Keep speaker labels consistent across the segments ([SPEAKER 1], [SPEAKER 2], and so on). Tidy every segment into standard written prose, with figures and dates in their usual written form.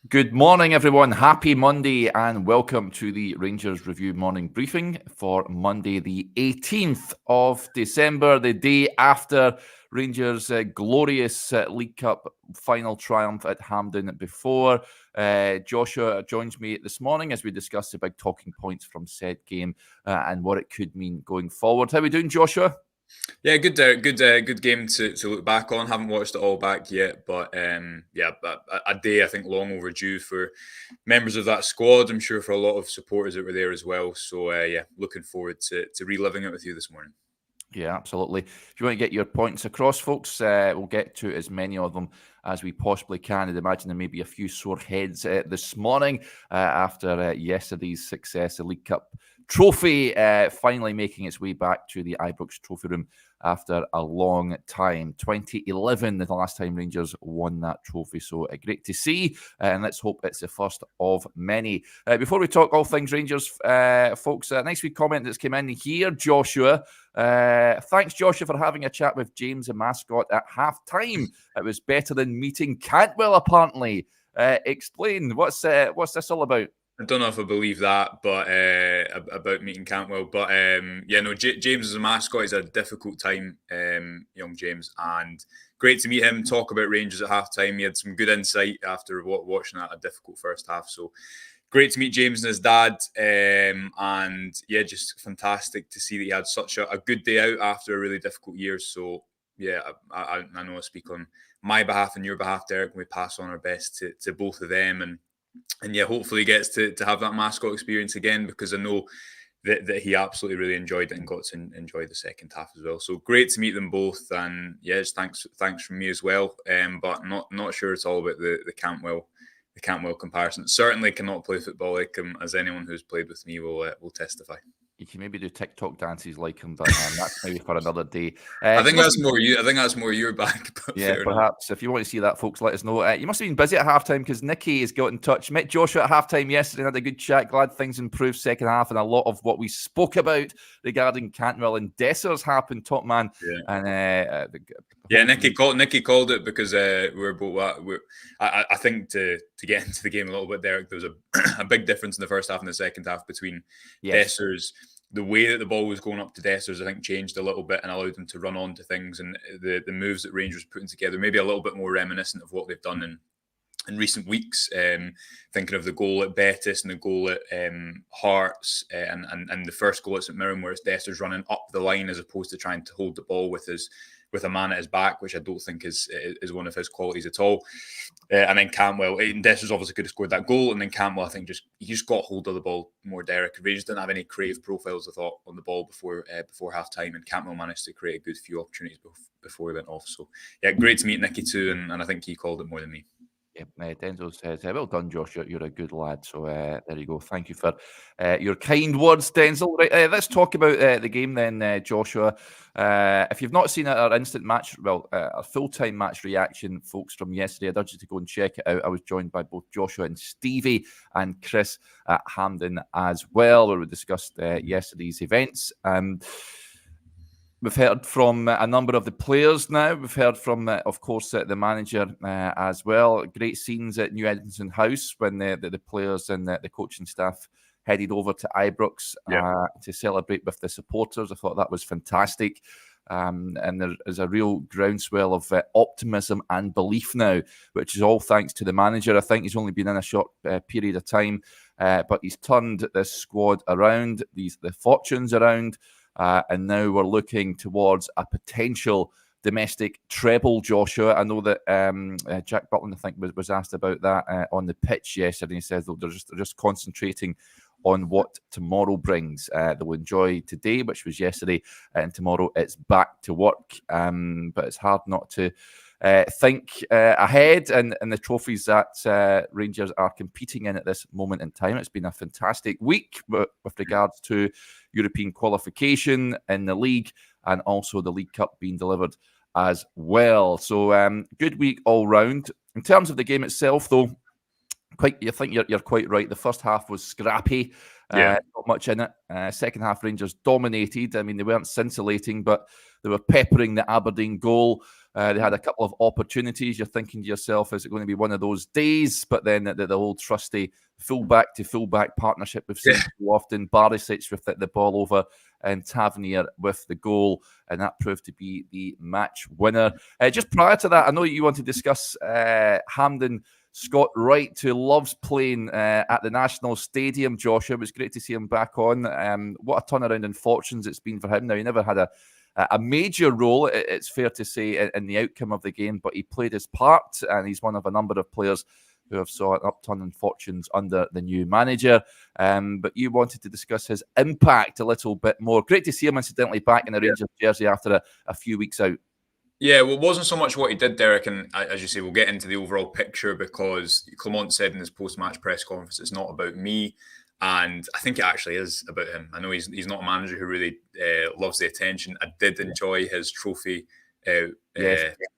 [SPEAKER 1] Good morning, everyone. Happy Monday and welcome to the Rangers Review morning briefing for Monday, the 18th of December, the day after Rangers' glorious League Cup final triumph at Hampden before. Joshua joins me this morning as we discuss the big talking points from said game and what it could mean going forward. How are we doing, Joshua?
[SPEAKER 2] Yeah, good game to look back on. Haven't watched it all back yet, but a day I think long overdue for members of that squad. I'm sure for a lot of supporters that were there as well. So looking forward to reliving it with you this morning.
[SPEAKER 1] Yeah, absolutely. If you want to get your points across, folks, we'll get to as many of them as we possibly can. I'd imagine there may be a few sore heads this morning after yesterday's success, the League Cup trophy finally making its way back to the Ibrox trophy room after a long time. 2011, the last time Rangers won that trophy. So great to see, and let's hope it's the first of many. Before we talk all things Rangers, folks, a nice wee comment that's came in here, Joshua. Thanks, Joshua, for having a chat with James and Mascot at half-time. It was better than meeting Cantwell, apparently. Explain, what's this all about?
[SPEAKER 2] I don't know if I believe that, but about meeting Cantwell. But James as a mascot is a difficult time, young James, and great to meet him. Talk about Rangers at halftime. He had some good insight after watching a difficult first half. So great to meet James and his dad, and yeah, just fantastic to see that he had such a good day out after a really difficult year. So yeah, I know I speak on my behalf and your behalf, Derek, and we pass on our best to both of them, and yeah, hopefully gets to have that mascot experience again, because I know that he absolutely really enjoyed it and got to enjoy the second half as well. So great to meet them both, and yes, thanks from me as well. But not sure it's all about the Cantwell comparison. Certainly cannot play football like him, as anyone who's played with me will testify.
[SPEAKER 1] You can maybe do TikTok dances like him, but that's maybe for another day.
[SPEAKER 2] I think that's more you. I think that's more your back.
[SPEAKER 1] Yeah, perhaps. If you want to see that, folks, let us know. You must have been busy at halftime, because Nicky has got in touch. Met Joshua at halftime yesterday and had a good chat. Glad things improved second half, and a lot of what we spoke about regarding Cantwell and Dessers happened, top man.
[SPEAKER 2] Yeah. And Nicky called it, because we're both. I think to get into the game a little bit, there was a big difference in the first half and the second half between Dessers. The way that the ball was going up to Dessers, I think, changed a little bit and allowed them to run on to things, and the moves that Rangers putting together, maybe a little bit more reminiscent of what they've done in recent weeks. Thinking of the goal at Betis and the goal at Hearts, and the first goal at St Mirren, where it's Dessers running up the line as opposed to trying to hold the ball with a man at his back, which I don't think is one of his qualities at all. And then Cantwell, and Dessers obviously could have scored that goal, and then Cantwell, I think, he just got hold of the ball more. Derek, Rangers didn't have any creative profiles, I thought, on the ball before half-time, and Cantwell managed to create a good few opportunities before he went off. So yeah, great to meet Nicky too, and I think he called it more than me.
[SPEAKER 1] Yeah, Denzel says, well done, Josh. You're a good lad. So there you go. Thank you for your kind words, Denzel. Right, let's talk about the game then, Joshua. If you've not seen our instant match, our full-time match reaction, folks, from yesterday, I'd urge you to go and check it out. I was joined by both Joshua and Stevie and Chris at Hampden as well, where we discussed yesterday's events. We've heard from a number of the players now. We've heard from, of course, the manager as well. Great scenes at New Edmonton House when the players and the coaching staff headed over to Ibrox to celebrate with the supporters. I thought that was fantastic. And there is a real groundswell of optimism and belief now, which is all thanks to the manager. I think he's only been in a short period of time, but he's turned this squad around, the fortunes around. And now we're looking towards a potential domestic treble, Joshua. I know that Jack Butland, I think, was asked about that on the pitch yesterday. He says they're just concentrating on what tomorrow brings. They'll enjoy today, which was yesterday, and tomorrow it's back to work. But it's hard not to think ahead and the trophies that Rangers are competing in at this moment in time. It's been a fantastic week with regards to European qualification in the league, and also the League Cup being delivered as well. So good week all round. In terms of the game itself, though, I think you're quite right. The first half was scrappy. Not much in it. Second half, Rangers dominated. I mean, they weren't scintillating, but they were peppering the Aberdeen goal. They had a couple of opportunities. You're thinking to yourself, is it going to be one of those days? But then the old trusty fullback to fullback partnership we've seen so often. Barisic with the ball over and Tavernier with the goal, and that proved to be the match winner. Just prior to that, I know you want to discuss Hampden Scott Wright, who loves playing at the National Stadium. Joshua, it was great to see him back on. What a turnaround in fortunes it's been for him. Now, he never had a major role, it's fair to say, in the outcome of the game, but he played his part, and he's one of a number of players who have saw an upturn in fortunes under the new manager. But you wanted to discuss his impact a little bit more. Great to see him, incidentally, back in the Rangers jersey after a few weeks out.
[SPEAKER 2] Yeah, well, it wasn't so much what he did, Derek, and as you say, we'll get into the overall picture, because Clement said in his post-match press conference, it's not about me, and I think it actually is about him. I know he's not a manager who really loves the attention. I did enjoy his trophy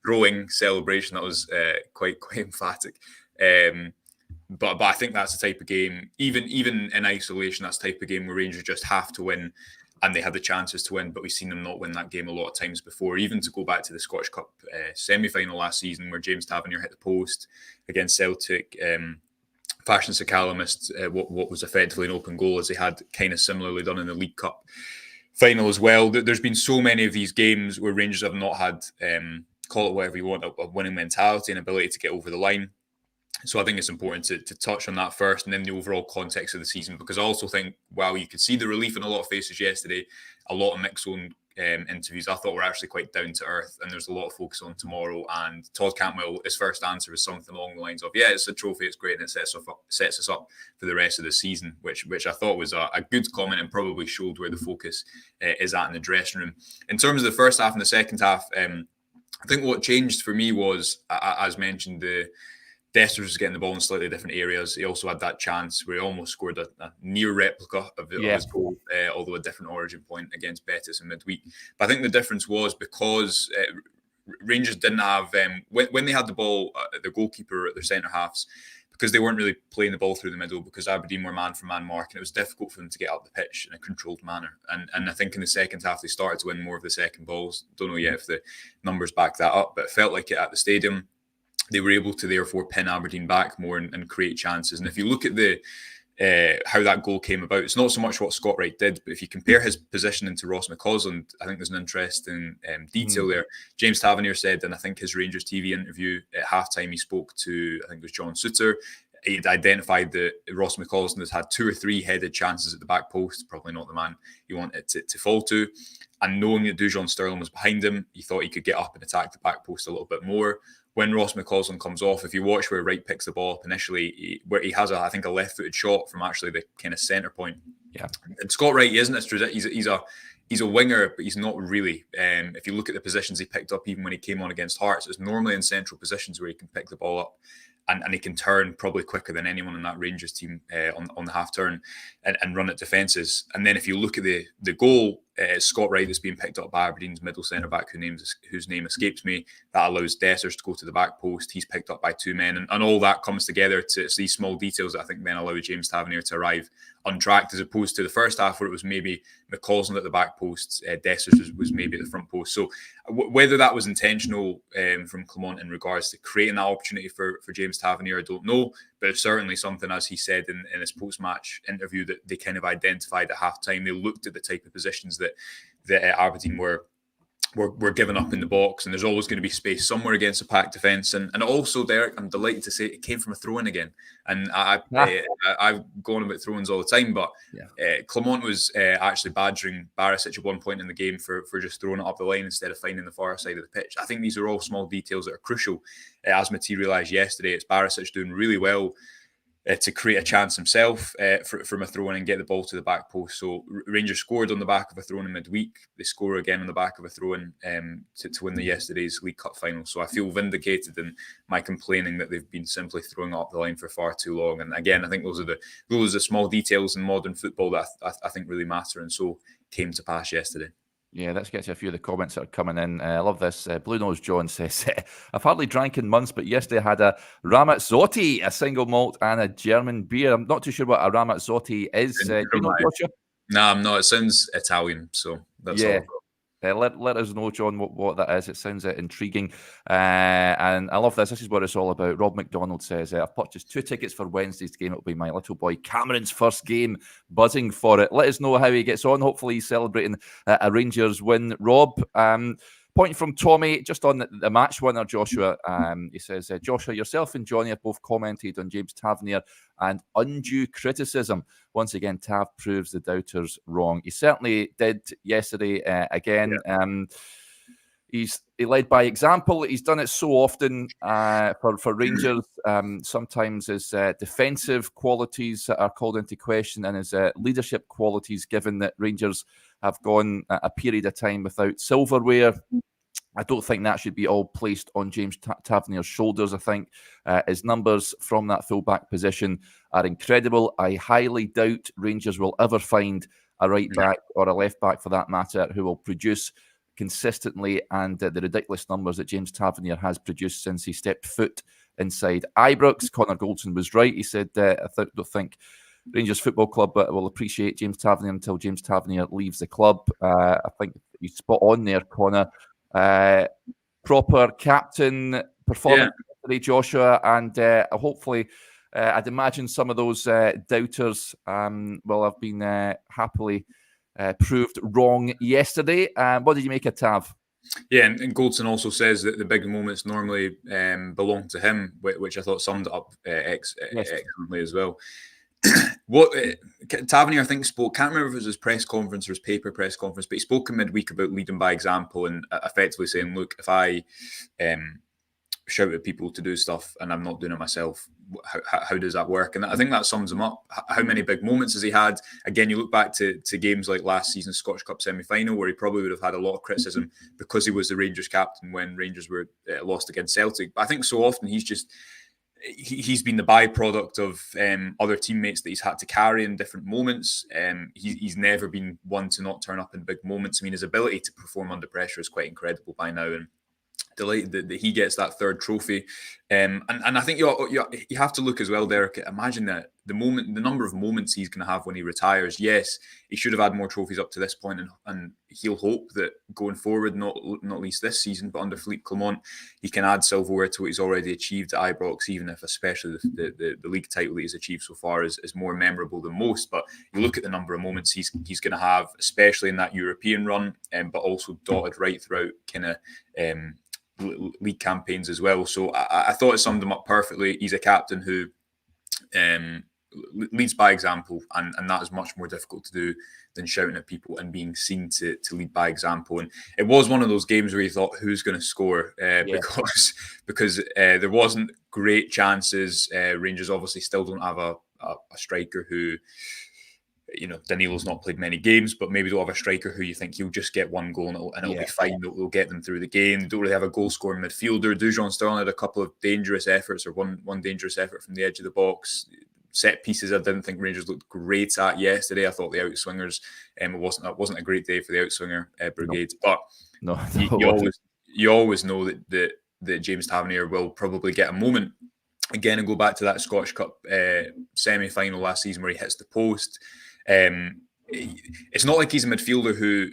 [SPEAKER 2] throwing celebration. That was quite emphatic. But I think that's the type of game, even in isolation, that's the type of game where Rangers just have to win, and they had the chances to win, but we've seen them not win that game a lot of times before. Even to go back to the Scottish Cup semi-final last season, where James Tavernier hit the post against Celtic, Fashion Sakala missed what was effectively an open goal, as they had kind of similarly done in the League Cup final as well. There's been so many of these games where Rangers have not had, call it whatever you want, a winning mentality and ability to get over the line. So I think it's important to touch on that first, and then the overall context of the season, because I also think, while you could see the relief in a lot of faces yesterday, a lot of mixed zone interviews I thought were actually quite down to earth, and there's a lot of focus on tomorrow. And Todd Cantwell, his first answer was something along the lines of, yeah, it's a trophy, it's great, and it sets us up for the rest of the season, which I thought was a good comment, and probably showed where the focus is at in the dressing room. In terms of the first half and the second half, I think what changed for me was, as mentioned, Desters was getting the ball in slightly different areas. He also had that chance where he almost scored a near replica of his goal, although a different origin point against Betis in midweek. But I think the difference was because Rangers didn't have, when they had the ball, the goalkeeper at their centre halves, because they weren't really playing the ball through the middle, because Aberdeen were man-for-man marking, it was difficult for them to get up the pitch in a controlled manner. And I think in the second half, they started to win more of the second balls. Don't know yet if the numbers back that up, but it felt like it at the stadium. They were able to therefore pin Aberdeen back more and create chances. And if you look at how that goal came about, it's not so much what Scott Wright did, but if you compare his positioning to Ross McCausland, I think there's an interesting detail there. James Tavernier said, and I think his Rangers TV interview at halftime, he spoke to, I think it was John Suter. He'd identified that Ross McCausland has had 2 or 3 headed chances at the back post, probably not the man you want it to fall to. And knowing that Dujon Sterling was behind him, he thought he could get up and attack the back post a little bit more. When Ross McCausland comes off, if you watch where Wright picks the ball up initially, where he has, I think, a left-footed shot from actually the kind of centre point. Yeah. And Scott Wright, isn't it? He's a winger, but he's not really. If you look at the positions he picked up, even when he came on against Hearts, it's normally in central positions where he can pick the ball up. And he can turn probably quicker than anyone in that Rangers team on the half turn and run at defences. And then if you look at the goal, Scott Wright that's being picked up by Aberdeen's middle centre back, whose name escapes me, that allows Dessers to go to the back post. He's picked up by 2 men, and all that comes together to these small details that I think then allow James Tavernier to arrive untracked, as opposed to the first half where it was maybe McCausland at the back post, Dessers was maybe at the front post. So whether that was intentional from Clement in regards to creating that opportunity for James Tavernier, I don't know, but it's certainly something, as he said in his post-match interview, that they kind of identified at half-time. They looked at the type of positions that Aberdeen were given up in the box, and there's always going to be space somewhere against a packed defence. And also, Derek, I'm delighted to say it came from a throw-in again. And I've gone about throw-ins all the time, but Clement was actually badgering Barisic at one point in the game for just throwing it up the line instead of finding the far side of the pitch. I think these are all small details that are crucial. As materialised yesterday, it's Barisic doing really well to create a chance himself from a throw-in and get the ball to the back post. So Rangers scored on the back of a throw-in in midweek. They score again on the back of a throw-in to win yesterday's League Cup final. So I feel vindicated in my complaining that they've been simply throwing up the line for far too long. And again, I think those are the small details in modern football that I think really matter, and so came to pass yesterday.
[SPEAKER 1] Yeah, let's get to a few of the comments that are coming in. I love this. Blue Nose John says, I've hardly drank in months, but yesterday I had a Ramazzotti, a single malt, and a German beer. I'm not too sure what a Ramazzotti is. Do you know, Joshua?
[SPEAKER 2] No, I'm not. It sounds Italian, so that's all.
[SPEAKER 1] Let us know, John, what that is. It sounds intriguing. And I love this. This is what it's all about. Rob McDonald says, I've purchased 2 tickets for Wednesday's game. It'll be my little boy Cameron's first game. Buzzing for it. Let us know how he gets on. Hopefully he's celebrating a Rangers win. Rob, point from Tommy, just on the match winner, Joshua. He says, Joshua, yourself and Johnny have both commented on James Tavernier and undue criticism. Once again, Tav proves the doubters wrong. He certainly did yesterday again. Yeah. He led by example. He's done it so often for Rangers. Sometimes his defensive qualities are called into question and his leadership qualities, given that Rangers have gone a period of time without silverware. I don't think that should be all placed on James Tavernier's shoulders. I think his numbers from that fullback position are incredible. I highly doubt Rangers will ever find a right back or a left back, for that matter, who will produce consistently and the ridiculous numbers that James Tavernier has produced since he stepped foot inside Ibrox. Connor Goldson was right. He said, I don't think Rangers Football Club will appreciate James Tavernier until James Tavernier leaves the club. I think he's spot on there, Connor. Proper captain performance today, Joshua, and hopefully I'd imagine some of those doubters will have been happily proved wrong yesterday. What did you make of Tav?
[SPEAKER 2] Yeah, and Goldson also says that the big moments normally belong to him, which I thought summed it up excellently as well. What Tavernier, I think, spoke, can't remember if it was his press conference or his paper press conference, but he spoke in midweek about leading by example and effectively saying, look, if I shout at people to do stuff and I'm not doing it myself, how does that work? And I think that sums him up. How many big moments has he had? Again, you look back to games like last season's Scottish Cup semi-final, where he probably would have had a lot of criticism because he was the Rangers captain when Rangers were lost against Celtic. But I think so often he's been the byproduct of other teammates that he's had to carry in different moments. He's never been one to not turn up in big moments. I mean, his ability to perform under pressure is quite incredible by now, and delighted that he gets that third trophy. And I think you have to look as well, Derek. Imagine that the number of moments he's going to have when he retires. Yes, he should have had more trophies up to this point, and he'll hope that going forward, not least this season, but under Philippe Clement, he can add silverware to what he's already achieved at Ibrox, even if especially the league title that he's achieved so far is more memorable than most. But you look at the number of moments he's going to have, especially in that European run, but also dotted right throughout kind of league campaigns as well. So I thought it summed him up perfectly. He's a captain who leads by example, and that is much more difficult to do than shouting at people and being seen to lead by example. And it was one of those games where you thought, who's going to score? Because there wasn't great chances. Rangers obviously still don't have a striker who, you know, Danilo's not played many games, but maybe don't have a striker who you think he'll just get one goal and it'll be fine. It'll get them through the game. They don't really have a goal-scoring midfielder. Dujon Sterling had a couple of dangerous efforts, or one dangerous effort from the edge of the box. Set pieces I didn't think Rangers looked great at yesterday. I thought the outswingers, it wasn't a great day for the outswinger brigade. But you always know that James Tavernier will probably get a moment again, and go back to that Scottish Cup semi-final last season where he hits the post. It's not like he's a midfielder who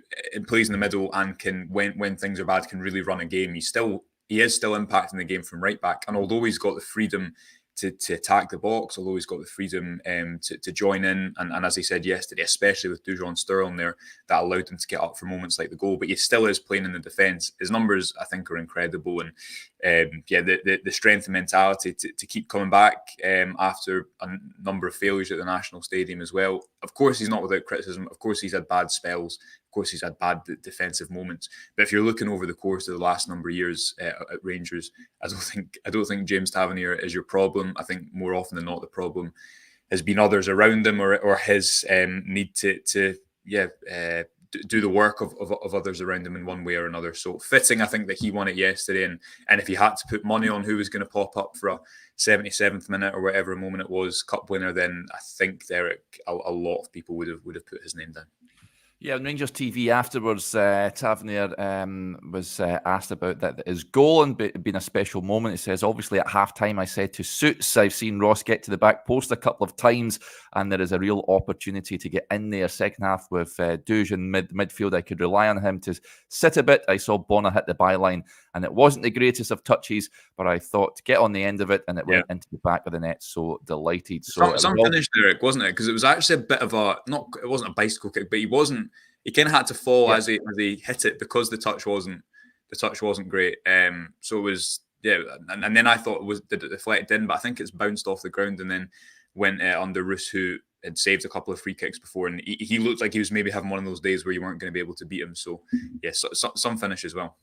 [SPEAKER 2] plays in the middle and can, when things are bad, can really run a game. He is still impacting the game from right back, and although he's got the freedom to attack the box, although he's got the freedom to join in, and as he said yesterday, especially with Dujon Sterling there, that allowed him to get up for moments like the goal, but he still is playing in the defence. His numbers, I think, are incredible, and the strength and mentality to keep coming back after a number of failures at the National Stadium as well. Of course, he's not without criticism. Of course, he's had bad spells. Of course, he's had bad defensive moments. But if you're looking over the course of the last number of years at Rangers, I don't think James Tavernier is your problem. I think more often than not, the problem has been others around him, or his need to do the work of others around him in one way or another. So fitting, I think, that he won it yesterday. And if you had to put money on who was going to pop up for a 77th minute or whatever moment it was, cup winner, then I think, Derek, a lot of people would have put his name down.
[SPEAKER 1] Yeah, on Rangers TV afterwards, Tavernier was asked about that his goal and being a special moment. He says, obviously at halftime I said to Suits, I've seen Ross get to the back post a couple of times and there is a real opportunity to get in there. Second half with Duge in midfield, I could rely on him to sit a bit. I saw Bonner hit the byline and it wasn't the greatest of touches, but I thought to get on the end of it and it went into the back of the net. So delighted. So
[SPEAKER 2] some finish there, wasn't it? Because it was actually a bit of it wasn't a bicycle kick, but he kind of had to fall as he hit it because the touch wasn't great. So it was and then I thought did it deflect in, but I think it's bounced off the ground and then went under Roos, who had saved a couple of free kicks before, and he looked like he was maybe having one of those days where you weren't going to be able to beat him. So yes, some finish as well.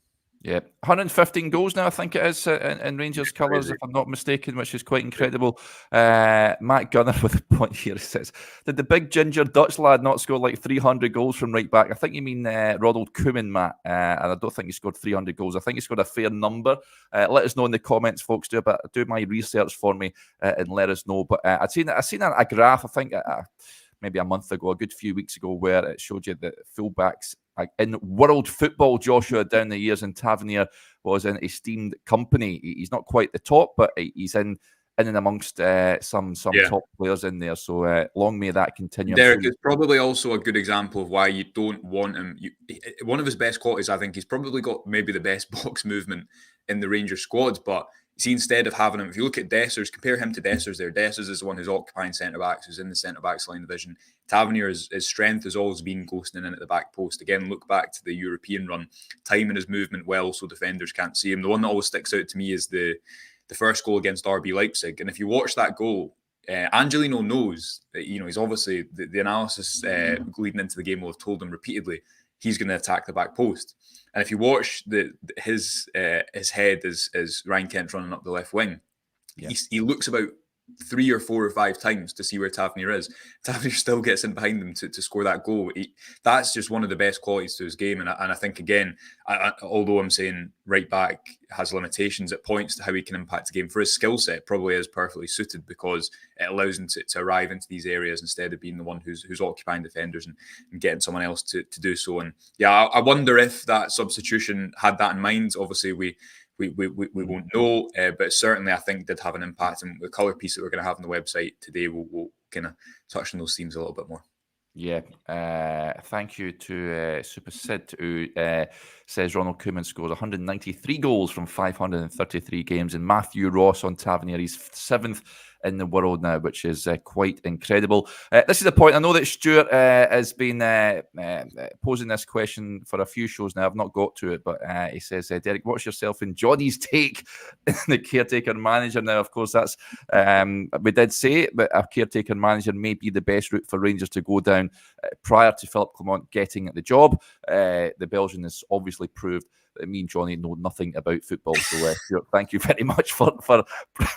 [SPEAKER 1] Yeah, 115 goals now, I think it is, in Rangers colours, if I'm not mistaken, which is quite incredible. Matt Gunner with a point here says, did the big ginger Dutch lad not score like 300 goals from right back? I think you mean Ronald Koeman, Matt, and I don't think he scored 300 goals. I think he scored a fair number. Let us know in the comments, folks. Do my research for me and let us know. But I've seen a graph, I think, maybe a month ago, a good few weeks ago, where it showed you that fullbacks in world football, Joshua, down the years, and Tavernier was in esteemed company. He's not quite the top, but he's in and amongst some top players in there. So long may that continue.
[SPEAKER 2] Derek is probably also a good example of why you don't want him. One of his best qualities, I think, he's probably got maybe the best box movement in the Rangers squad, but see, instead of having him, if you look at Dessers, compare him to Dessers there. Dessers is the one who's occupying centre-backs, who's in the centre-backs line division. Tavernier's his strength has always been ghosting in at the back post. Again, look back to the European run. Timing his movement well so defenders can't see him. The one that always sticks out to me is the first goal against RB Leipzig. And if you watch that goal, Angelino knows that, he's obviously, the analysis leading into the game will have told him repeatedly, he's going to attack the back post. And if you watch his head as Ryan Kent's running up the left wing, he looks about 3 or 4 or 5 times to see where Tavernier is. Tavernier still gets in behind him to score that goal. That's just one of the best qualities to his game. And I think, again, although I'm saying right back has limitations, it points to how he can impact the game. For his skill set, probably is perfectly suited because it allows him to arrive into these areas instead of being the one who's occupying defenders and getting someone else to do so. And I wonder if that substitution had that in mind. Obviously, we won't know, but certainly I think did have an impact. And the colour piece that we're going to have on the website today will kind of touch on those themes a little bit more.
[SPEAKER 1] Yeah, thank you to Super Sid, who says Ronald Koeman scores 193 goals from 533 games, and Matthew Ross on Tavernier, he's 7th in the world now, which is quite incredible. This is the point. I know that Stuart has been posing this question for a few shows now. I've not got to it, but he says, Derek, what's yourself and Johnny's take in the caretaker manager now? Of course, that's we did say it, but a caretaker manager may be the best route for Rangers to go down prior to Philip Clement getting the job. The Belgian has obviously proved that me and Johnny know nothing about football. So Stuart, thank you very much for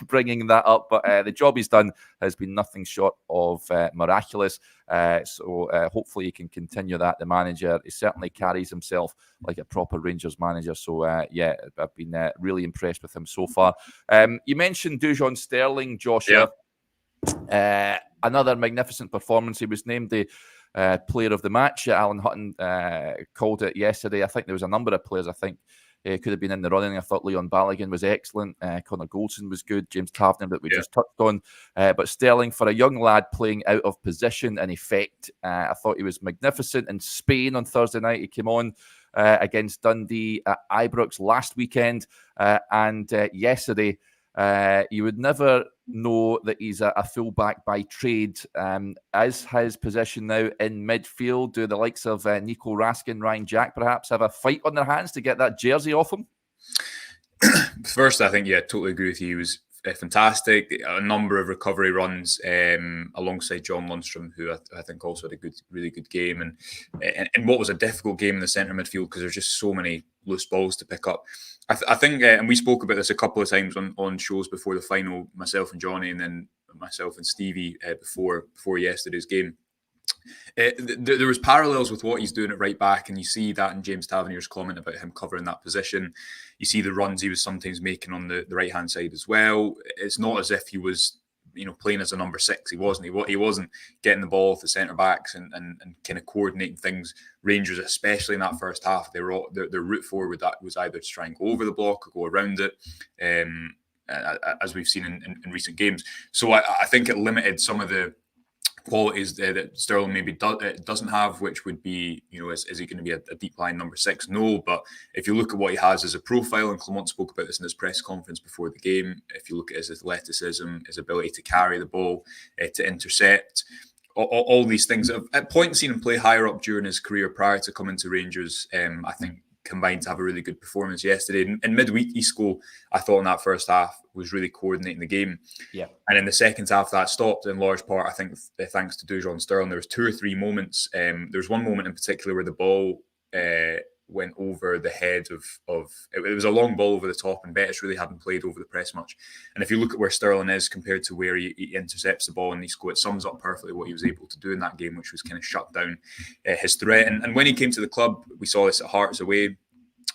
[SPEAKER 1] bringing that up. But the job he's done has been nothing short of miraculous. So hopefully he can continue that. The manager, he certainly carries himself like a proper Rangers manager. So I've been really impressed with him so far. You mentioned Dujon Sterling, Joshua. Yeah. Another magnificent performance. He was named the player of the match. Alan Hutton called it yesterday. I think there was a number of players I think could have been in the running. I thought Leon Balogun was excellent. Connor Goldson was good. James Tavernier that we just touched on. But Sterling, for a young lad playing out of position in effect, I thought he was magnificent. In Spain on Thursday night, he came on against Dundee at Ibrox last weekend. And yesterday, you would never know that he's a fullback by trade. As his position now in midfield, do the likes of Nico Raskin, Ryan Jack perhaps have a fight on their hands to get that jersey off him?
[SPEAKER 2] First, I think, totally agree with you. He was fantastic. A number of recovery runs alongside John Lundstrom, who I think also had a really good game. And what was a difficult game in the centre midfield because there's just so many loose balls to pick up. I think, and we spoke about this a couple of times on shows before the final, myself and Johnny, and then myself and Stevie before yesterday's game. There was parallels with what he's doing at right back, and you see that in James Tavernier's comment about him covering that position. You see the runs he was sometimes making on the right-hand side as well. It's not as if he was playing as a number 6. He wasn't getting the ball off the centre backs and kind of coordinating things. Rangers, especially in that first half, their route forward was either to try and go over the block or go around it, as we've seen in recent games. So I think it limited some of the qualities that Sterling maybe doesn't have, which would be, is he going to be a deep line number 6? No, but if you look at what he has as a profile, and Clement spoke about this in his press conference before the game, if you look at his athleticism, his ability to carry the ball, to intercept, all these things, at points seen him play higher up during his career prior to coming to Rangers, I think combined to have a really good performance yesterday. In midweek, Isco, I thought in that first half was really coordinating the game.
[SPEAKER 1] Yeah.
[SPEAKER 2] And in the second half, that stopped in large part, I think, thanks to Dujon Sterling. There was 2 or 3 moments. There was one moment in particular where the ball went over the head of it was a long ball over the top, and Betis really hadn't played over the press much. And if you look at where Sterling is compared to where he intercepts the ball in Isco, it sums up perfectly what he was able to do in that game, which was kind of shut down his threat. And when he came to the club, we saw this at Hearts away.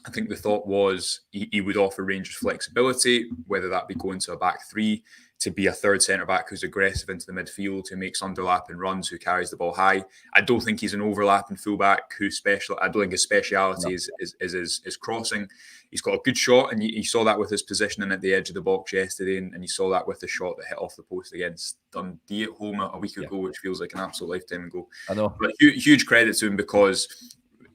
[SPEAKER 2] I think the thought was he would offer Rangers flexibility, whether that be going to a back 3, to be a third centre-back who's aggressive into the midfield, who makes underlapping runs, who carries the ball high. I don't think he's an overlapping fullback I don't think his speciality is crossing. He's got a good shot, and you saw that with his positioning at the edge of the box yesterday, and you saw that with the shot that hit off the post against Dundee at home a week ago, which feels like an absolute lifetime ago.
[SPEAKER 1] I know.
[SPEAKER 2] But huge credit to him, because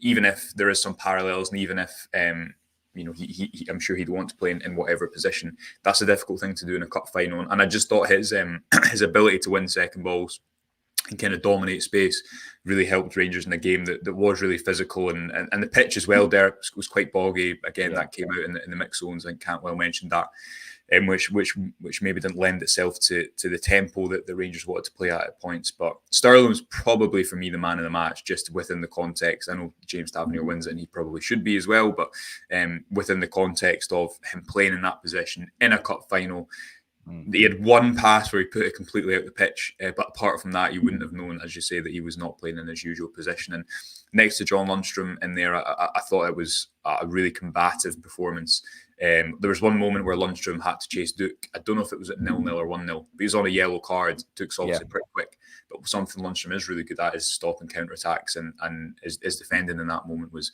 [SPEAKER 2] even if there is some parallels, and even if I'm sure he'd want to play in whatever position, that's a difficult thing to do in a cup final. And I just thought his ability to win second balls and kind of dominate space really helped Rangers in a game that was really physical, and the pitch as well there was quite boggy. Again, that came out in the mixed zones. I think Cantwell mentioned that. Which maybe didn't lend itself to the tempo that the Rangers wanted to play at points. But Sterling was probably, for me, the man of the match, just within the context. I know James Tavernier wins it, and he probably should be as well, but within the context of him playing in that position in a cup final. He had one pass where he put it completely out the pitch, but apart from that, you wouldn't have known, as you say, that he was not playing in his usual position. And next to John Lundstrom in there, I thought it was a really combative performance. There was one moment where Lundstrom had to chase Duke. I don't know if it was at 0-0 or 1-0, but he was on a yellow card. Duke's obviously pretty quick, but something Lundstrom is really good at is stopping counter-attacks, and his defending in that moment was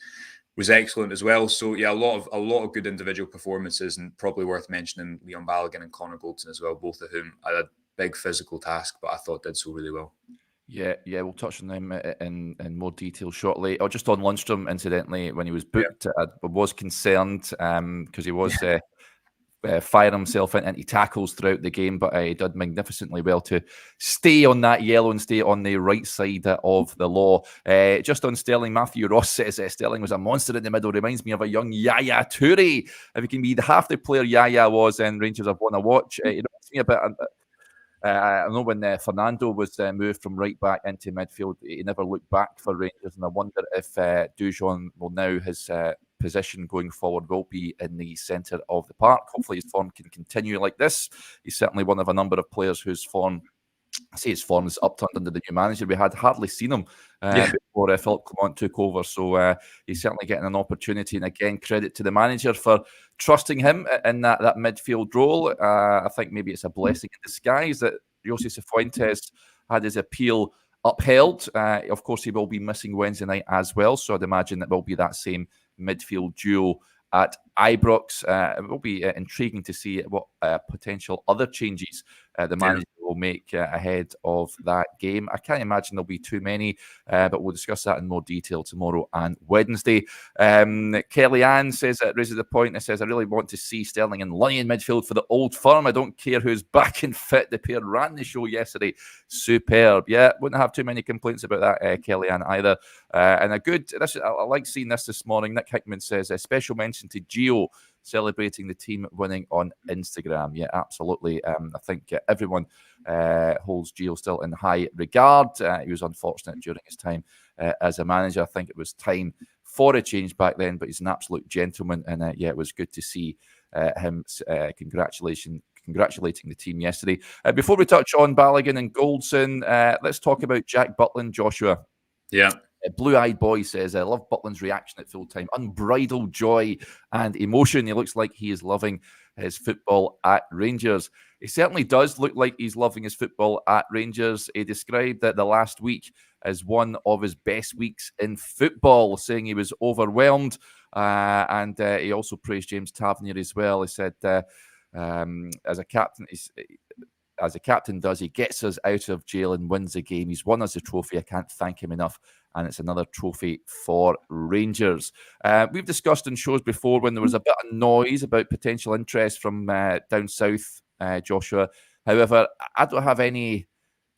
[SPEAKER 2] excellent as well. So yeah, a lot of good individual performances, and probably worth mentioning Leon Balogun and Connor Goldson as well, both of whom had a big physical task, but I thought did so really well.
[SPEAKER 1] Yeah, we'll touch on them in more detail shortly. Or just on Lundstrom, incidentally, when he was booked, I was concerned because he was firing himself into tackles throughout the game, but he did magnificently well to stay on that yellow and stay on the right side of the law. Just on Sterling, Matthew Ross says Sterling was a monster in the middle. Reminds me of a young Yaya Toure. If he can be half the player Yaya was, and Rangers have won a watch. It reminds me a bit. I know when Fernando was moved from right back into midfield, he never looked back for Rangers, and I wonder if Dujon will now, his position going forward will be in the centre of the park. Hopefully his form can continue like this. He's certainly one of a number of players whose form, I say his form is upturned under the new manager. We had hardly seen him before Philip Clement took over, so he's certainly getting an opportunity. And again, credit to the manager for trusting him in that midfield role. I think maybe it's a blessing in disguise that Jose Cifuentes had his appeal upheld. Of course, he will be missing Wednesday night as well, so I'd imagine it will be that same midfield duo at Ibrox. It will be intriguing to see what potential other changes the manager will make ahead of that game. I can't imagine there'll be too many, but we'll discuss that in more detail tomorrow and Wednesday. Kelly Ann says, raises the point, and says, I really want to see Sterling and Lunny in midfield for the Old Firm. I don't care who's back and fit. The pair ran the show yesterday. Superb. Yeah, wouldn't have too many complaints about that, Kelly Ann, either. And I like seeing this morning. Nick Hickman says, a special mention to Gio celebrating the team winning on Instagram. Yeah, absolutely. I think everyone holds Gio still in high regard. He was unfortunate during his time as a manager. I think it was time for a change back then, but he's an absolute gentleman. And it was good to see him congratulating the team yesterday. Before we touch on Balogun and Goldson, let's talk about Jack Butland, Joshua.
[SPEAKER 2] Yeah.
[SPEAKER 1] Blue-eyed boy says, I love Butland's reaction at full time. Unbridled joy and emotion. He looks like he is loving his football at Rangers. He certainly does look like he's loving his football at Rangers. He described that the last week as one of his best weeks in football, saying he was overwhelmed. And he also praised James Tavernier as well. He said, as a captain, as a captain does, he gets us out of jail and wins the game. He's won us the trophy. I can't thank him enough. And it's another trophy for Rangers. We've discussed in shows before when there was a bit of noise about potential interest from down south, Joshua. However, I don't have any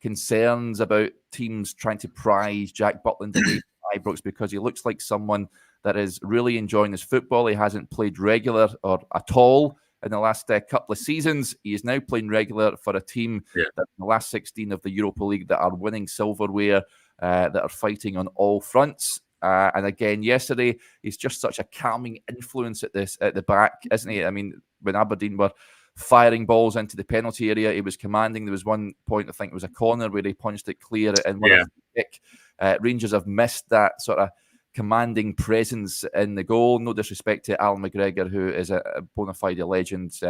[SPEAKER 1] concerns about teams trying to prize Jack Butland away from Ibrox, because he looks like someone that is really enjoying his football. He hasn't played regular or at all in the last couple of seasons. He is now playing regular for a team that in the last 16 of the Europa League that are winning silverware, that are fighting on all fronts. And again, yesterday, he's just such a calming influence at the back, isn't he? I mean, when Aberdeen were firing balls into the penalty area, he was commanding. There was one point, I think it was a corner, where he punched it clear and one of the kick. Rangers have missed that sort of commanding presence in the goal. No disrespect to Alan McGregor, who is a bona fide legend,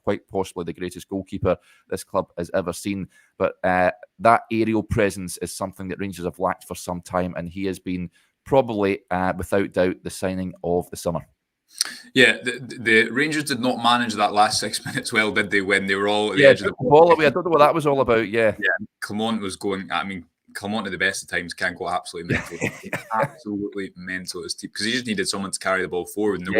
[SPEAKER 1] quite possibly the greatest goalkeeper this club has ever seen. But that aerial presence is something that Rangers have lacked for some time, and he has been probably, without doubt, the signing of the summer.
[SPEAKER 2] Yeah, the Rangers did not manage that last 6 minutes well, did they? When they were all at the edge of the
[SPEAKER 1] ball away. I don't know what that was all about. Yeah,
[SPEAKER 2] Clement was going. I mean, Clement at the best of times can go absolutely mental, absolutely mental as team, because he just needed someone to carry the ball forward. And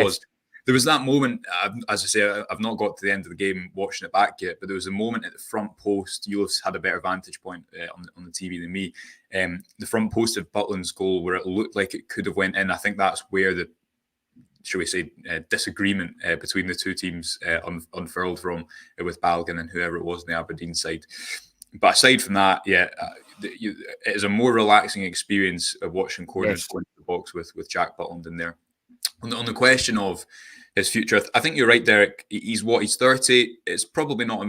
[SPEAKER 2] there was that moment. As I say, I've not got to the end of the game watching it back yet, but there was a moment at the front post. You've had a better vantage point on the TV than me. The front post of Butland's goal, where it looked like it could have went in. I think that's where the, shall we say, disagreement between the two teams unfurled from, with Balan and whoever it was on the Aberdeen side. But aside from that, it is a more relaxing experience of watching corners go into the box with Jack Butland in there. On the question of his future, I think you're right, Derek. He's 30. It's probably not,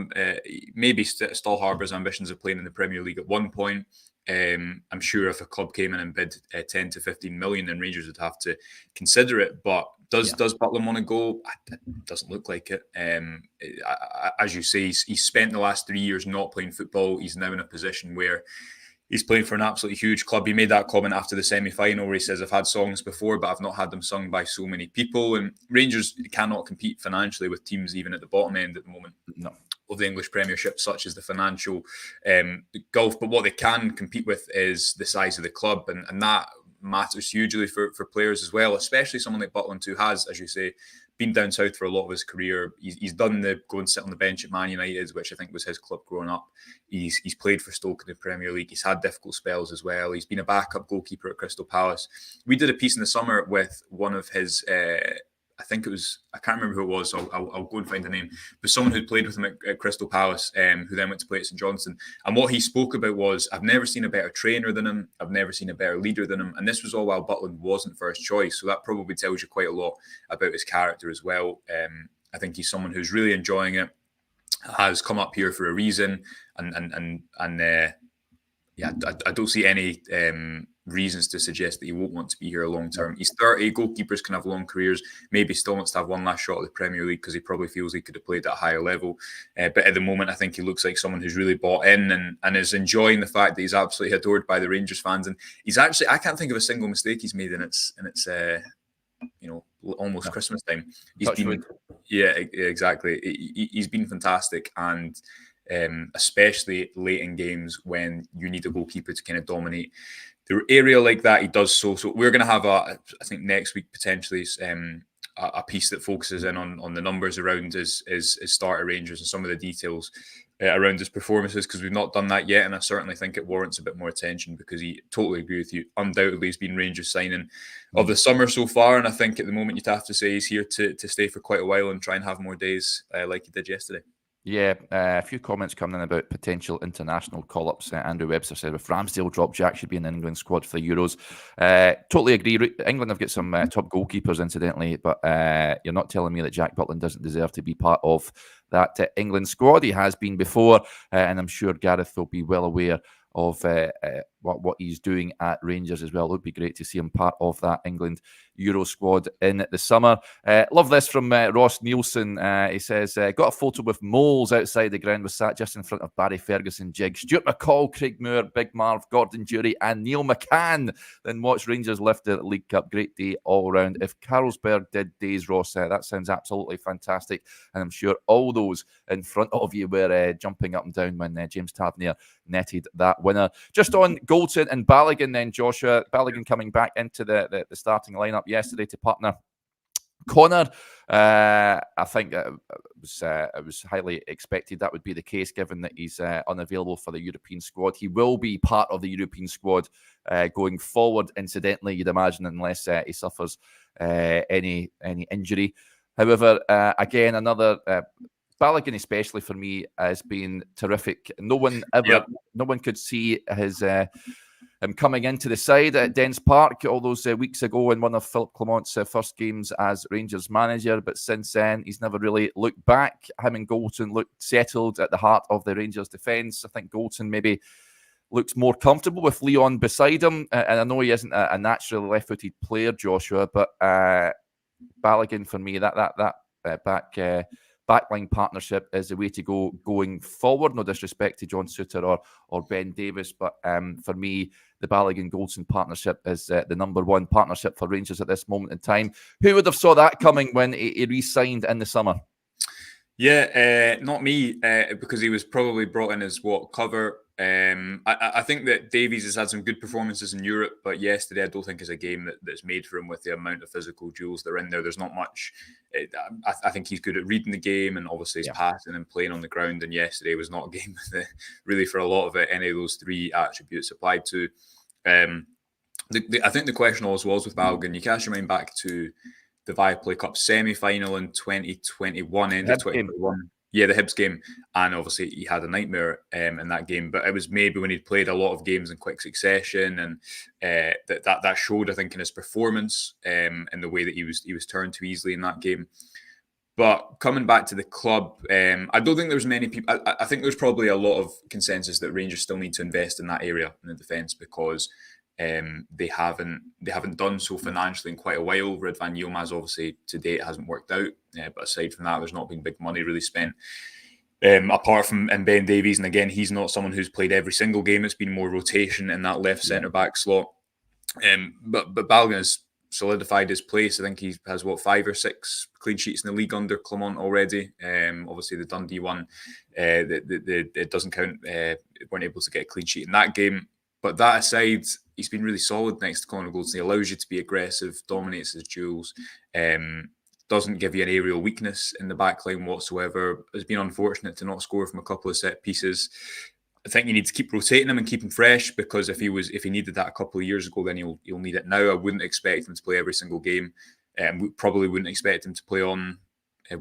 [SPEAKER 2] maybe still harbours ambitions of playing in the Premier League at one point. I'm sure if a club came in and bid 10 to 15 million, then Rangers would have to consider it. But does Butland want to go? It doesn't look like it. As you say, he's spent the last 3 years not playing football. He's now in a position where he's playing for an absolutely huge club. He made that comment after the semi-final where he says, I've had songs before, but I've not had them sung by so many people. And Rangers cannot compete financially with teams even at the bottom end at the moment. No. Of the English Premiership, such as the financial gulf. But what they can compete with is the size of the club, and that matters hugely for players as well, especially someone like Butland, who has, as you say, been down south for a lot of his career. He's done the go and sit on the bench at Man United, which I think was his club growing up. He's played for Stoke in the Premier League. He's had difficult spells as well. He's been a backup goalkeeper at Crystal Palace. We did a piece in the summer with one of his I think it was, I can't remember who it was, so I'll go and find the name, but someone who'd played with him at Crystal Palace, who then went to play at St Johnstone. And what he spoke about was, I've never seen a better trainer than him. I've never seen a better leader than him. And this was all while Butland wasn't first choice. So that probably tells you quite a lot about his character as well. I think he's someone who's really enjoying it, has come up here for a reason. I don't see any reasons to suggest that he won't want to be here long term. He's 30. Goalkeepers can have long careers. Maybe still wants to have one last shot at the Premier League because he probably feels he could have played at a higher level. But at the moment, I think he looks like someone who's really bought in and is enjoying the fact that he's absolutely adored by the Rangers fans. And he's actually, I can't think of a single mistake he's made, and it's almost Christmas time. He's been, exactly. He's been fantastic, and especially late in games when you need a goalkeeper to kind of dominate the area like that, he does so. So we're going to have I think next week potentially a piece that focuses in on the numbers around his starter Rangers and some of the details around his performances, because we've not done that yet, and I certainly think it warrants a bit more attention, because he totally agree with you. Undoubtedly, he's been Rangers signing of the summer so far, and I think at the moment you'd have to say he's here to stay for quite a while and try and have more days like he did yesterday.
[SPEAKER 1] Yeah, a few comments coming in about potential international call-ups. Andrew Webster said, if Ramsdale dropped, Jack should be in the England squad for the Euros. Totally agree. England have got some top goalkeepers, incidentally, but you're not telling me that Jack Butland doesn't deserve to be part of that England squad. He has been before, and I'm sure Gareth will be well aware of what he's doing at Rangers as well. It would be great to see him part of that England Euro squad in the summer. Love this from Ross Nielsen. He says, got a photo with moles outside the ground. Was sat just in front of Barry Ferguson, Jig, Stuart McCall, Craig Moore, Big Marv, Gordon Dury and Neil McCann. Then watch Rangers lift the League Cup. Great day all around. If Carlsberg did days, Ross, that sounds absolutely fantastic. And I'm sure all those in front of you were jumping up and down when James Tavernier netted that winner. Just on Goldson and Balogun then, Joshua. Balogun coming back into the starting lineup yesterday to partner Connor. I think it was highly expected that would be the case, given that he's unavailable for the European squad. He will be part of the European squad going forward, incidentally, you'd imagine, unless he suffers any injury. However, again, another Balogun, especially for me, has been terrific. No one could see his him coming into the side at Dens Park all those weeks ago in one of Philip Clement's first games as Rangers manager. But since then, he's never really looked back. Him and Goldson looked settled at the heart of the Rangers defence. I think Goldson maybe looks more comfortable with Leon beside him. And I know he isn't a naturally left-footed player, Joshua, but Balogun, for me, that backline partnership is the way to go going forward. No disrespect to John Souttar or Ben Davis, but for me, the Balogun-Goldson partnership is the number one partnership for Rangers at this moment in time. Who would have saw that coming when he re-signed in the summer?
[SPEAKER 2] Yeah, not me, because he was probably brought in as cover. I think that Davies has had some good performances in Europe, but yesterday I don't think is a game that's made for him with the amount of physical duels that are in there. There's not much. I think he's good at reading the game, and obviously he's passing and playing on the ground. And yesterday was not a game that really, for a lot of it, any of those three attributes applied to. I think the question always was with Balogun. You cast your mind back to the Viaplay Cup semi-final in 2021, end of 2021. Yeah, the Hibs game, and obviously he had a nightmare in that game. But it was maybe when he'd played a lot of games in quick succession, and that showed, I think, in his performance, in the way that he was turned too easily in that game. But coming back to the club, I don't think there's many people. I think there's probably a lot of consensus that Rangers still need to invest in that area in the defence, because they haven't done so financially in quite a while. Ridvan Yilmaz, obviously, to date hasn't worked out. But aside from that, there's not been big money really spent. Apart from Ben Davies, and again, he's not someone who's played every single game. It's been more rotation in that left centre-back slot. But Balogun has solidified his place. I think he has, 5 or 6 clean sheets in the league under Clement already. Obviously, the Dundee one, it doesn't count. Weren't able to get a clean sheet in that game. But that aside, he's been really solid next to Connor Goldson. He allows you to be aggressive, dominates his duels, doesn't give you an aerial weakness in the back line whatsoever. Has been unfortunate to not score from a couple of set pieces. I think you need to keep rotating him and keep him fresh, because if he needed that a couple of years ago, then he'll need it now. I wouldn't expect him to play every single game. We probably wouldn't expect him to play on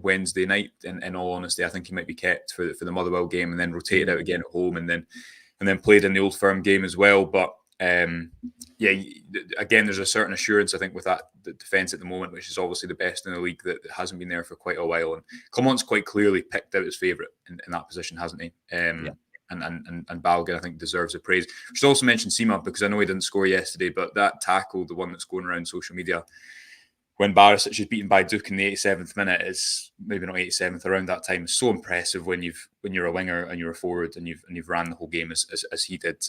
[SPEAKER 2] Wednesday night. In all honesty, I think he might be kept for the Motherwell game and then rotated out again at home, and then played in the Old Firm game as well. But again, there's a certain assurance, I think, with the defence at the moment, which is obviously the best in the league, that hasn't been there for quite a while. And Clement's quite clearly picked out his favourite in that position, hasn't he? And Balogun, I think, deserves the praise. We should also mention Sima, because I know he didn't score yesterday, but that tackle, the one that's going around social media, when Barisic is beaten by Duke in the 87th minute, is maybe not 87th, around that time, is so impressive when you're a winger and you're a forward and you've ran the whole game as he did.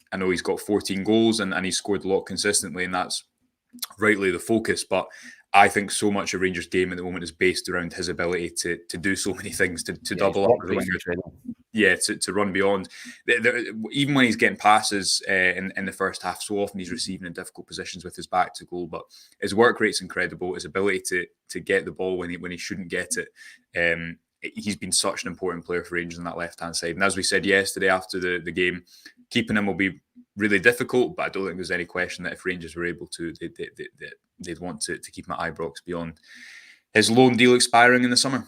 [SPEAKER 2] I know he's got 14 goals and he's scored a lot consistently, and that's rightly the focus. But I think so much of Rangers' game at the moment is based around his ability to do so many things, to double up as a winger. To run beyond. Even when he's getting passes in the first half, so often he's receiving in difficult positions with his back to goal. But his work rate's incredible. His ability to get the ball when he shouldn't get it. He's been such an important player for Rangers on that left-hand side. And as we said yesterday after the game, keeping him will be really difficult, but I don't think there's any question that if Rangers were able to, they'd want to keep him at Ibrox beyond his loan deal expiring in the summer.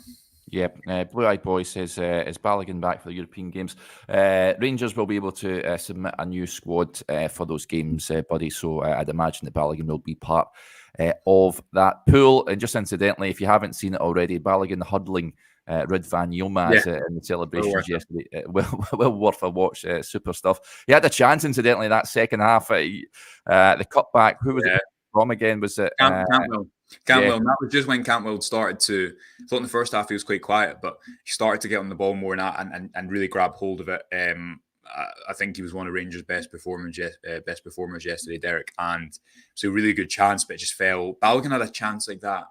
[SPEAKER 1] Yep, Blue Eyed Boy says, is Balogun back for the European games? Rangers will be able to submit a new squad for those games, buddy, so I'd imagine that Balogun will be part of that pool. And just incidentally, if you haven't seen it already, Balogun huddling Rid van Yilmaz in the celebrations yesterday. Well worth a watch. Super stuff. He had a chance, incidentally, that second half. The cutback. Who was it from again? Was it
[SPEAKER 2] Cantwell? Cantwell, and that was just when Cantwell started to. I thought in the first half he was quite quiet, but he started to get on the ball more and really grab hold of it. I think he was one of Rangers' best performers yesterday, Derek, and so a really good chance, but it just fell. Balogun had a chance like that.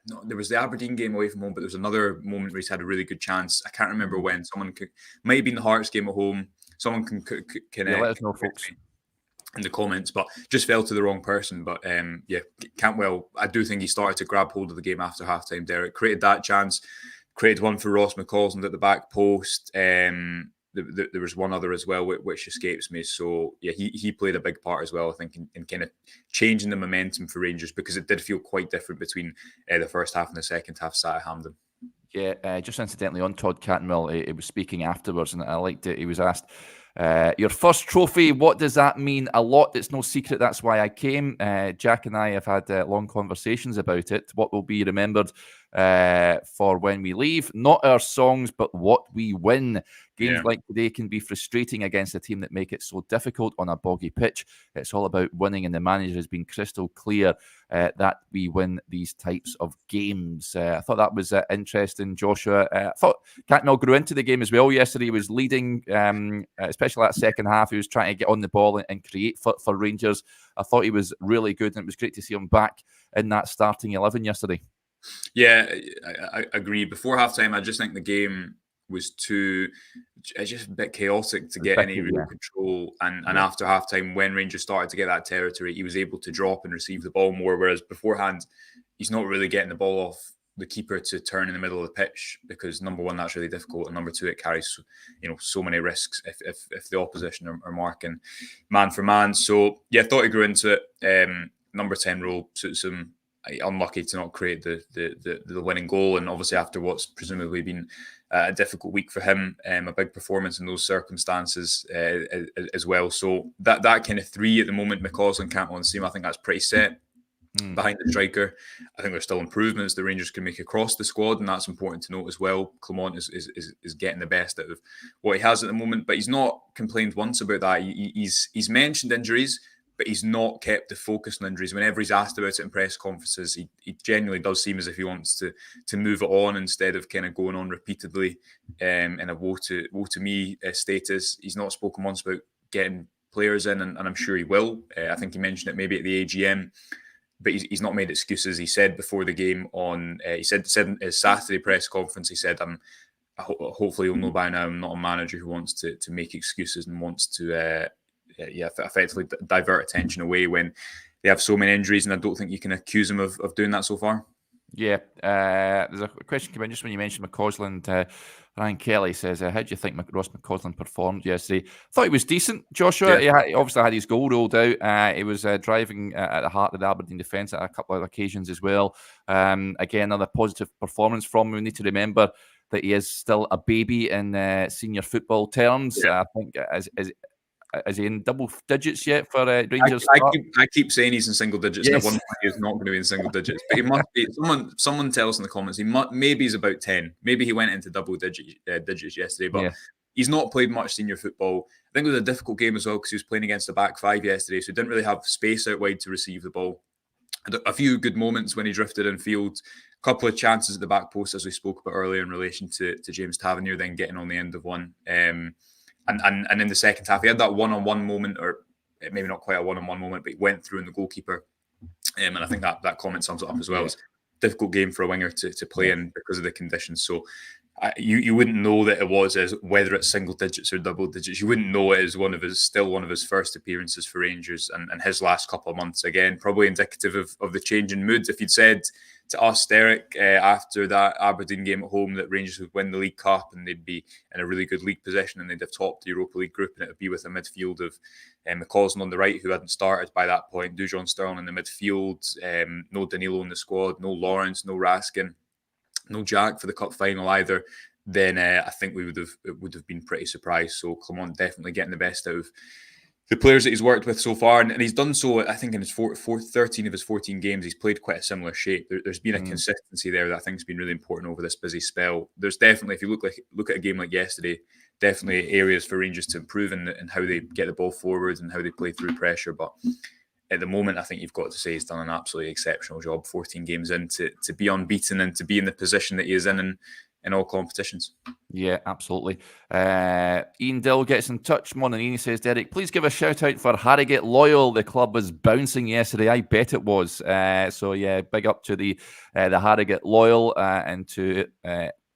[SPEAKER 2] No, there was the Aberdeen game away from home, but there was another moment where he's had a really good chance. I can't remember when. Someone might have been the Hearts game at home. Someone can
[SPEAKER 1] let us know, folks,
[SPEAKER 2] in the comments, but just fell to the wrong person. But Cantwell, I do think he started to grab hold of the game after halftime. Derek created that chance, created one for Ross McCausland at the back post. There was one other as well, which escapes me. So yeah, he played a big part as well, I think, in kind of changing the momentum for Rangers, because it did feel quite different between the first half and the second half sat at Hampden.
[SPEAKER 1] Yeah, just incidentally on Todd Cantwell, he was speaking afterwards, and I liked it. He was asked, your first trophy, what does that mean? A lot. It's no secret. That's why I came. Jack and I have had long conversations about it. What will be remembered for when we leave? Not our songs, but what we win. Games like today can be frustrating against a team that make it so difficult on a boggy pitch. It's all about winning, and the manager has been crystal clear that we win these types of games. I thought that was interesting, Joshua. I thought Cantwell grew into the game as well yesterday. He was leading, especially that second half. He was trying to get on the ball and create for Rangers. I thought he was really good, and it was great to see him back in that starting 11 yesterday.
[SPEAKER 2] Yeah, I agree. Before halftime, I just think the game was just a bit chaotic to get any real control. And after halftime, when Rangers started to get that territory, he was able to drop and receive the ball more. Whereas beforehand, he's not really getting the ball off the keeper to turn in the middle of the pitch, because number one, that's really difficult, and number two, it carries so many risks if the opposition are marking man for man. So yeah, I thought he grew into it. Number 10 role suits him. Unlucky to not create the winning goal, and obviously after what's presumably been a difficult week for him, a big performance in those circumstances as well. So that kind of three at the moment, McCausland, Cantwell and Seam, I think that's pretty set behind the striker. I think there's still improvements the Rangers can make across the squad, and that's important to note as well. Clement is getting the best out of what he has at the moment, but he's not complained once about that. He's mentioned injuries, but he's not kept the focus on injuries. Whenever he's asked about it in press conferences, he genuinely does seem as if he wants to move it on instead of kind of going on repeatedly in a woe to me status. He's not spoken once about getting players in, and I'm sure he will. I think he mentioned it maybe at the AGM, but he's not made excuses. He said before the game he said in his Saturday press conference, he said, hopefully you'll know by now, I'm not a manager who wants to make excuses and wants to effectively divert attention away when they have so many injuries, and I don't think you can accuse him of doing that so far.
[SPEAKER 1] Yeah, there's a question came in just when you mentioned McCausland. Ryan Kelly says, how do you think Ross McCausland performed yesterday? I thought he was decent, Joshua.
[SPEAKER 2] Yeah.
[SPEAKER 1] He obviously had his goal ruled out. He was driving at the heart of the Aberdeen defence at a couple of occasions as well. Again, another positive performance from him. We need to remember that he is still a baby in senior football terms. I think is he in double digits yet for Rangers?
[SPEAKER 2] I keep saying he's in single digits, and at one point he's not going to be in single digits. But he must be. Someone tell us in the comments. Maybe he's about 10. Maybe he went into double digits yesterday, but he's not played much senior football. I think it was a difficult game as well because he was playing against the back five yesterday, so he didn't really have space out wide to receive the ball. A few good moments when he drifted in field. A couple of chances at the back post, as we spoke about earlier in relation to James Tavernier, then getting on the end of one. And in the second half, he had that one-on-one moment, or maybe not quite a one-on-one moment, but he went through in the goalkeeper. And I think that comment sums it up as well. It's a difficult game for a winger to play in because of the conditions. So you wouldn't know that it was as whether it's single digits or double digits. You wouldn't know it as still one of his first appearances for Rangers, and his last couple of months, again, probably indicative of the change in moods. If you'd said to us, Derek, after that Aberdeen game at home, that Rangers would win the League Cup and they'd be in a really good league position and they'd have topped the Europa League group, and it would be with a midfield of McCausland on the right, who hadn't started by that point, Dujon Sterling in the midfield, no Danilo in the squad, no Lawrence, no Raskin, no Jack for the cup final either, then I think it would have been pretty surprised. So Clement definitely getting the best out of the players that he's worked with so far, and he's done so, I think, in his 13 of his 14 games, he's played quite a similar shape. There's been a consistency there that I think has been really important over this busy spell. There's definitely, if you look at a game like yesterday, definitely areas for Rangers to improve in how they get the ball forward and how they play through pressure. But at the moment, I think you've got to say he's done an absolutely exceptional job 14 games in to be unbeaten and to be in the position that he is in all competitions.
[SPEAKER 1] Yeah, absolutely. Ian Dill gets in touch. Morning, Ian. He says, Derek, please give a shout out for Harrogate Loyal. The club was bouncing yesterday. I bet it was. So yeah, big up to the Harrogate Loyal and to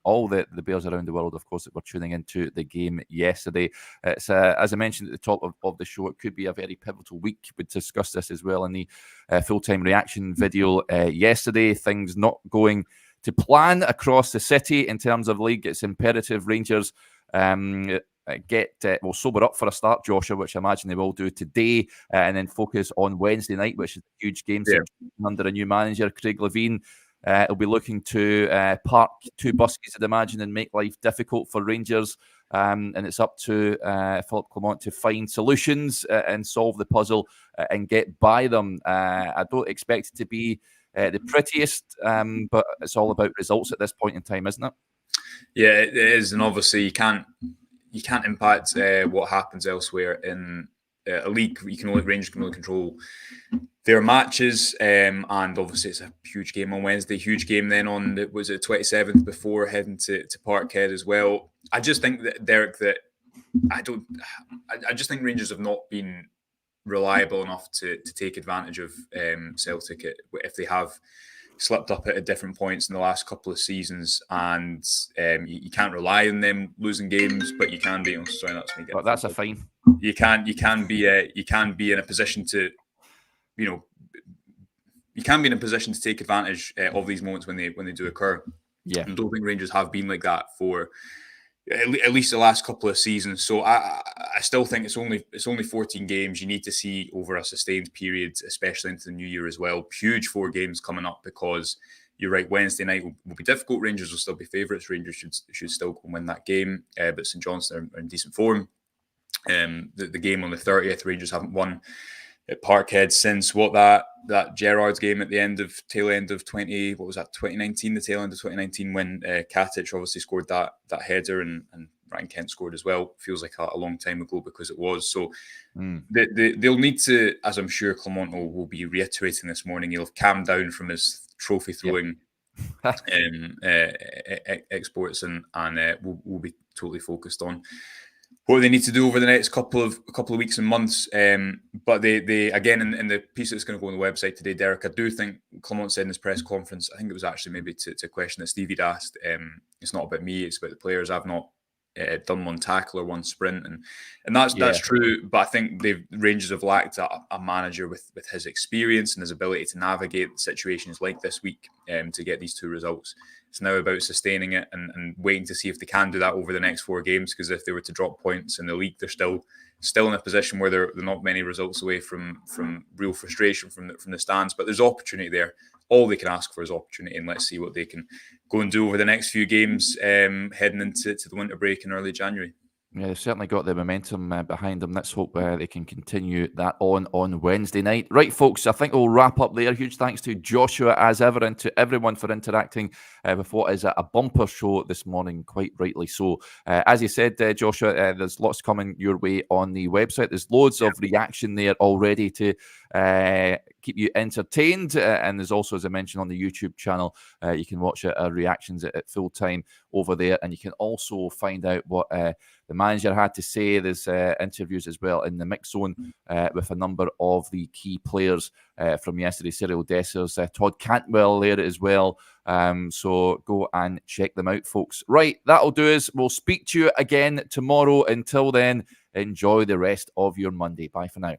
[SPEAKER 1] all the Bears around the world, of course, that were tuning into the game yesterday. It's as I mentioned at the top of the show, it could be a very pivotal week. We discussed this as well in the full-time reaction video yesterday. Things not going to plan across the city in terms of league. It's imperative Rangers sober up for a start, Joshua, which I imagine they will do today, and then focus on Wednesday night, which is a huge game under a new manager, Craig Levein. He'll be looking to park 2 buses, I'd imagine, and make life difficult for Rangers. And it's up to Philip Clement to find solutions and solve the puzzle and get by them. I don't expect it to be the prettiest, but it's all about results at this point in time, isn't it?
[SPEAKER 2] Yeah, it is, and obviously you can't impact what happens elsewhere in a league. Rangers can only control their matches, and obviously it's a huge game on Wednesday. Huge game then on the 27th before heading to Parkhead as well. I just think that Derek, I just think Rangers have not been reliable enough to take advantage of Celtic if they have slipped up at different points in the last couple of seasons, and you can't rely on them losing games, but you can be.
[SPEAKER 1] That's a fine.
[SPEAKER 2] You can be in a position to, you can be in a position to take advantage of these moments when they do occur.
[SPEAKER 1] Yeah,
[SPEAKER 2] I don't think Rangers have been like that for at least the last couple of seasons. So I still think it's only 14 games. You need to see over a sustained period, especially into the new year as well. Huge 4 games coming up, because you're right, Wednesday night will be difficult. Rangers will still be favourites. Rangers should still go and win that game. But St Johnstone are in decent form. The game on the 30th, Rangers haven't won at Parkhead since that Gerrard's game at the tail end of 2019, the tail end of 2019, when Katic obviously scored that header and Ryan Kent scored as well. Feels like a long time ago, because it was. So they'll need to, as I'm sure Clement will be reiterating this morning, he'll have calmed down from his trophy throwing exports and we'll be totally focused on what they need to do over the next couple of weeks and months. But they again, in the piece that's going to go on the website today, Derek, I do think Clement said in his press conference, I think it was actually maybe to a question that Stevie'd asked, it's not about me, it's about the players. I've not done one tackle or one sprint, and that's true. But I think Rangers have lacked a manager with his experience and his ability to navigate situations like this week to get these 2 results. It's now about sustaining it and waiting to see if they can do that over the next 4 games. Because if they were to drop points in the league, they're still in a position where they're not many results away from real frustration from the stands. But there's opportunity there. All they can ask for is opportunity, and let's see what they can go and do over the next few games heading into the winter break in early January.
[SPEAKER 1] Yeah, they've certainly got the momentum behind them. Let's hope they can continue that on Wednesday night. Right, folks, I think we'll wrap up there. Huge thanks to Joshua, as ever, and to everyone for interacting with what is a bumper show this morning, quite rightly so. As you said, Joshua, there's lots coming your way on the website. There's loads of reaction there already to keep you entertained. And there's also, as I mentioned, on the YouTube channel, you can watch our reactions at full time over there. And you can also find out what the manager had to say. There's interviews as well in the mix zone with a number of the key players from yesterday. Cyril Dessers, Todd Cantwell there as well. So go and check them out, folks. Right, that'll do us. We'll speak to you again tomorrow. Until then, enjoy the rest of your Monday. Bye for now.